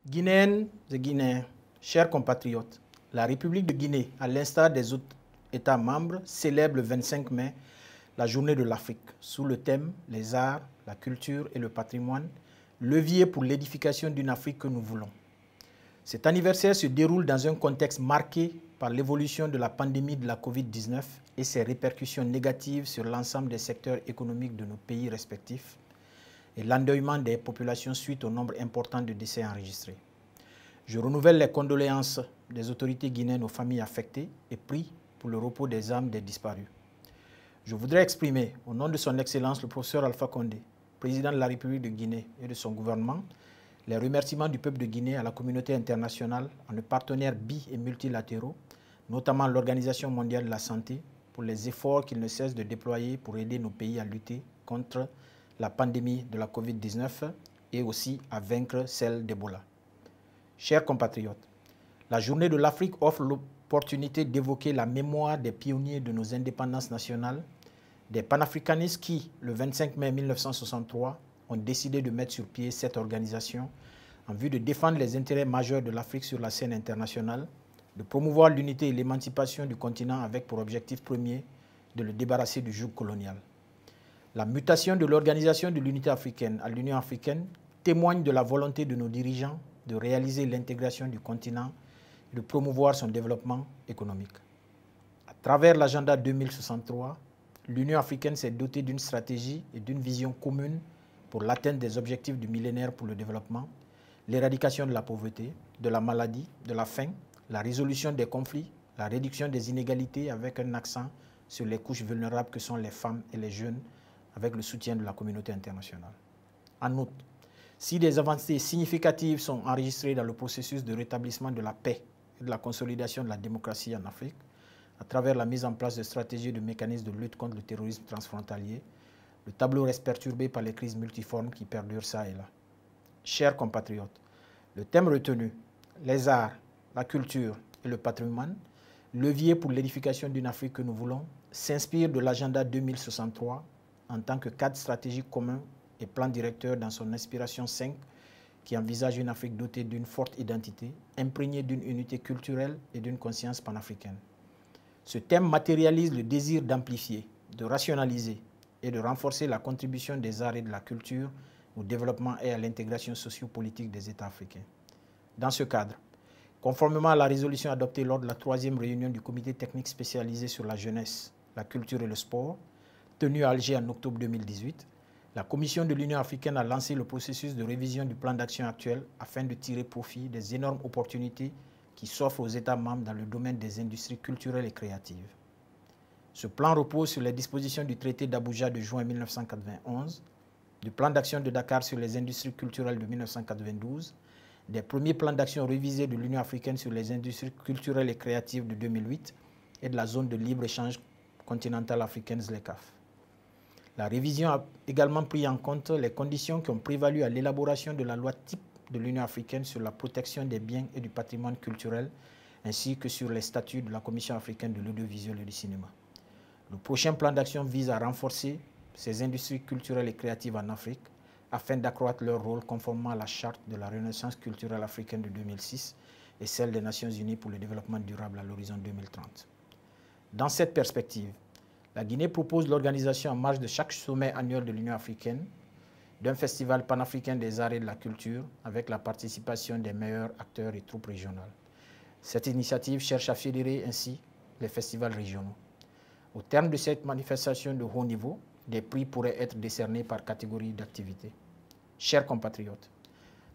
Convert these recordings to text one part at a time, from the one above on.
Guinéennes et Guinéens, chers compatriotes, la République de Guinée, à l'instar des autres États membres, célèbre le 25 mai la Journée de l'Afrique sous le thème « Les arts, la culture et le patrimoine, levier pour l'édification d'une Afrique que nous voulons ». Cet anniversaire se déroule dans un contexte marqué par l'évolution de la pandémie de la Covid-19 et ses répercussions négatives sur l'ensemble des secteurs économiques de nos pays respectifs et l'endeuillement des populations suite au nombre important de décès enregistrés. Je renouvelle les condoléances des autorités guinéennes aux familles affectées et prie pour le repos des âmes des disparus. Je voudrais exprimer, au nom de son Excellence le professeur Alpha Condé, président de la République de Guinée et de son gouvernement, les remerciements du peuple de Guinée à la communauté internationale, à nos partenaires et multilatéraux, notamment l'Organisation mondiale de la santé, pour les efforts qu'ils ne cessent de déployer pour aider nos pays à lutter contre la pandémie de la Covid-19 et aussi à vaincre celle d'Ebola. Chers compatriotes, la Journée de l'Afrique offre l'opportunité d'évoquer la mémoire des pionniers de nos indépendances nationales, des panafricanistes qui, le 25 mai 1963, ont décidé de mettre sur pied cette organisation en vue de défendre les intérêts majeurs de l'Afrique sur la scène internationale, de promouvoir l'unité et l'émancipation du continent avec pour objectif premier de le débarrasser du joug colonial. La mutation de l'Organisation de l'Unité africaine à l'Union africaine témoigne de la volonté de nos dirigeants de réaliser l'intégration du continent et de promouvoir son développement économique. À travers l'agenda 2063, l'Union africaine s'est dotée d'une stratégie et d'une vision commune pour l'atteinte des objectifs du millénaire pour le développement, l'éradication de la pauvreté, de la maladie, de la faim, la résolution des conflits, la réduction des inégalités avec un accent sur les couches vulnérables que sont les femmes et les jeunes, avec le soutien de la communauté internationale. En outre, si des avancées significatives sont enregistrées dans le processus de rétablissement de la paix et de la consolidation de la démocratie en Afrique, à travers la mise en place de stratégies et de mécanismes de lutte contre le terrorisme transfrontalier, le tableau reste perturbé par les crises multiformes qui perdurent ça et là. Chers compatriotes, le thème retenu, les arts, la culture et le patrimoine, levier pour l'édification d'une Afrique que nous voulons, s'inspire de l'agenda 2063 en tant que cadre stratégique commun et plan directeur dans son inspiration 5 qui envisage une Afrique dotée d'une forte identité, imprégnée d'une unité culturelle et d'une conscience panafricaine. Ce thème matérialise le désir d'amplifier, de rationaliser et de renforcer la contribution des arts et de la culture au développement et à l'intégration sociopolitique des États africains. Dans ce cadre, conformément à la résolution adoptée lors de la 3e réunion du comité technique spécialisé sur la jeunesse, la culture et le sport, tenue à Alger en octobre 2018, la Commission de l'Union africaine a lancé le processus de révision du plan d'action actuel afin de tirer profit des énormes opportunités qui s'offrent aux États membres dans le domaine des industries culturelles et créatives. Ce plan repose sur les dispositions du traité d'Abuja de juin 1991, du plan d'action de Dakar sur les industries culturelles de 1992, des premiers plans d'action révisés de l'Union africaine sur les industries culturelles et créatives de 2008 et de la zone de libre-échange continentale africaine ZLECAf. La révision a également pris en compte les conditions qui ont prévalu à l'élaboration de la loi type de l'Union africaine sur la protection des biens et du patrimoine culturel, ainsi que sur les statuts de la Commission africaine de l'audiovisuel et du cinéma. Le prochain plan d'action vise à renforcer ces industries culturelles et créatives en Afrique afin d'accroître leur rôle conformément à la charte de la Renaissance culturelle africaine de 2006 et celle des Nations unies pour le développement durable à l'horizon 2030. Dans cette perspective, la Guinée propose l'organisation en marge de chaque sommet annuel de l'Union africaine d'un festival panafricain des arts et de la culture avec la participation des meilleurs acteurs et troupes régionales. Cette initiative cherche à fédérer ainsi les festivals régionaux. Au terme de cette manifestation de haut niveau, des prix pourraient être décernés par catégorie d'activité. Chers compatriotes,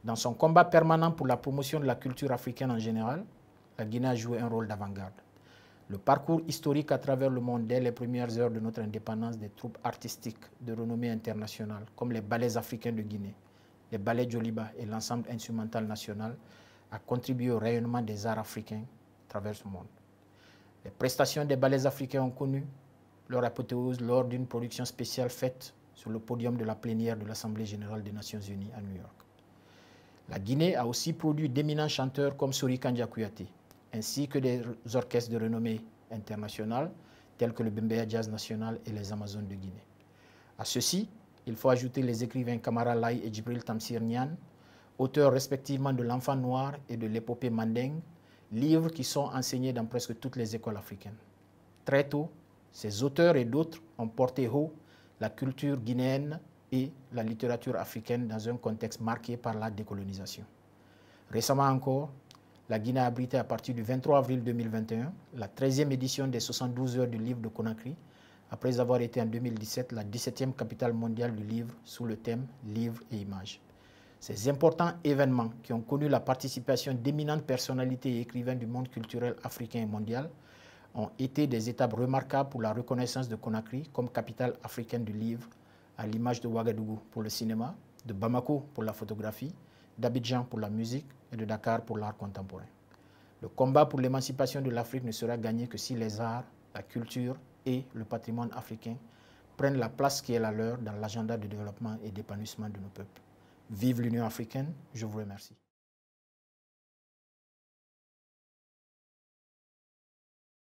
dans son combat permanent pour la promotion de la culture africaine en général, la Guinée a joué un rôle d'avant-garde. Le parcours historique à travers le monde dès les premières heures de notre indépendance des troupes artistiques de renommée internationale, comme les ballets africains de Guinée, les ballets Djoliba et l'ensemble instrumental national, a contribué au rayonnement des arts africains à travers ce monde. Les prestations des ballets africains ont connu leur apothéose lors d'une production spéciale faite sur le podium de la plénière de l'Assemblée générale des Nations unies à New York. La Guinée a aussi produit d'éminents chanteurs comme Sori Kandia Kouyaté, ainsi que des orchestres de renommée internationale, tels que le Bembeya Jazz National et les Amazones de Guinée. À ceci, il faut ajouter les écrivains Kamara Lai et Djibril Tamsir Niane, auteurs respectivement de l'Enfant noir et de l'épopée mandingue, livres qui sont enseignés dans presque toutes les écoles africaines. Très tôt, ces auteurs et d'autres ont porté haut la culture guinéenne et la littérature africaine dans un contexte marqué par la décolonisation. Récemment encore, la Guinée a abrité à partir du 23 avril 2021 la 13e édition des 72 heures du livre de Conakry, après avoir été en 2017 la 17e capitale mondiale du livre sous le thème « Livres et images ». Ces importants événements qui ont connu la participation d'éminentes personnalités et écrivains du monde culturel africain et mondial ont été des étapes remarquables pour la reconnaissance de Conakry comme capitale africaine du livre, à l'image de Ouagadougou pour le cinéma, de Bamako pour la photographie, d'Abidjan pour la musique et de Dakar pour l'art contemporain. Le combat pour l'émancipation de l'Afrique ne sera gagné que si les arts, la culture et le patrimoine africain prennent la place qui est la leur dans l'agenda de développement et d'épanouissement de nos peuples. Vive l'Union africaine, je vous remercie.